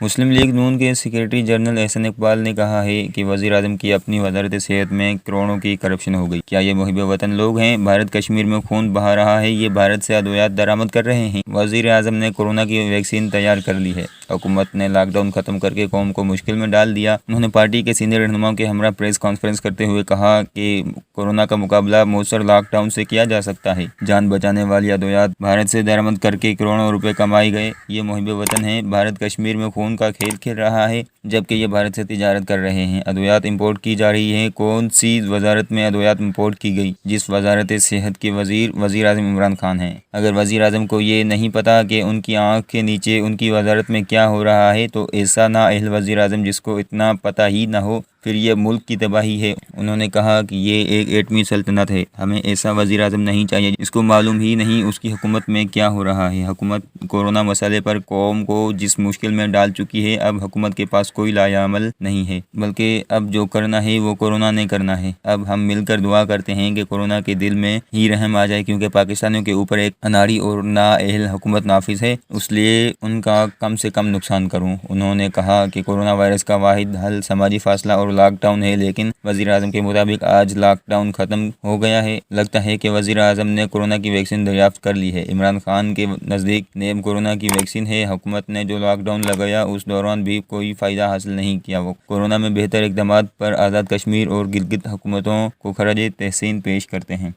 مسلم league نون کے secretary general Ahsan Iqbal نے کہا ہے کہ وزیر اعظم کی اپنی وزارت صحت میں کروڑوں کی کرپشن ہو گئی۔ کیا یہ محب وطن لوگ ہیں؟ بھارت کشمیر میں خون بہا رہا ہے، یہ بھارت سے ادویات درآمد کر رہے ہیں۔ وزیر اعظم نے کورونا کی ویکسین تیار کر لی ہے۔ حکومت نے لاک ڈاؤن ختم کر کے قوم کو مشکل میں ڈال دیا۔ انہوں نے پارٹی کے سینئر رہنماؤں کے ہمراہ پریس کانفرنس کرتے ہوئے کہا کہ کورونا کا مقابلہ مؤثر لاک ڈاؤن سے کیا جا سکتا ہے۔ جان بچانے والی ادویات بھارت سے درآمد کر کے کروڑوں روپے کمائے گئے۔ یہ محب وطن ہیں۔ بھارت کشمیر میں خون کا کھیل کھیل رہا ہے، جبکہ یہ بھارت سے تجارت کر رہے ہیں۔ ادویات امپورٹ کی جا رہی ہیں۔ کون سی وزارت میں ادویات امپورٹ کی گئی؟ جس وزارت صحت کے وزیر اعظم عمران خان ہیں۔ اگر وزیر اعظم کو یہ نہیں پتا کہ ان کی آنکھ کے نیچے ان کی وزارت میں کیا ہو رہا ہے، تو ایسا نااہل وزیر اعظم جس کو اتنا پتہ ہی نہ ہو، پھر یہ ملک کی تباہی ہے۔ انہوں نے کہا کہ یہ ایک ایٹمی سلطنت ہے، ہمیں ایسا وزیر اعظم نہیں چاہیے جس کو معلوم ہی نہیں اس کی حکومت میں کیا ہو رہا ہے۔ حکومت کورونا مسئلے پر قوم کو جس مشکل میں ڈال چکی ہے، اب حکومت کے پاس کوئی لایا عمل نہیں ہے، بلکہ اب جو کرنا ہے وہ کورونا نے کرنا ہے۔ اب ہم مل کر دعا کرتے ہیں کہ کورونا کے دل میں ہی رحم آ جائے، کیونکہ پاکستانیوں کے اوپر ایک اناڑی اور نااہل حکومت نافذ ہے، اس لیے ان کا کم سے کم نقصان کروں۔ انہوں نے کہا کہ کورونا وائرس کا واحد حل سماجی فاصلہ اور لاک ڈاؤن ہے، لیکن وزیر اعظم کے مطابق آج لاک ڈاؤن ختم ہو گیا ہے۔ لگتا ہے کہ وزیر اعظم نے کورونا کی ویکسین دریافت کر لی ہے۔ عمران خان کے نزدیک نیب کورونا کی ویکسین ہے۔ حکومت نے جو لاک ڈاؤن لگایا اس دوران بھی کوئی فائدہ حاصل نہیں کیا۔ وہ کورونا میں بہتر اقدامات پر آزاد کشمیر اور گلگت حکومتوں کو خراج تحسین پیش کرتے ہیں۔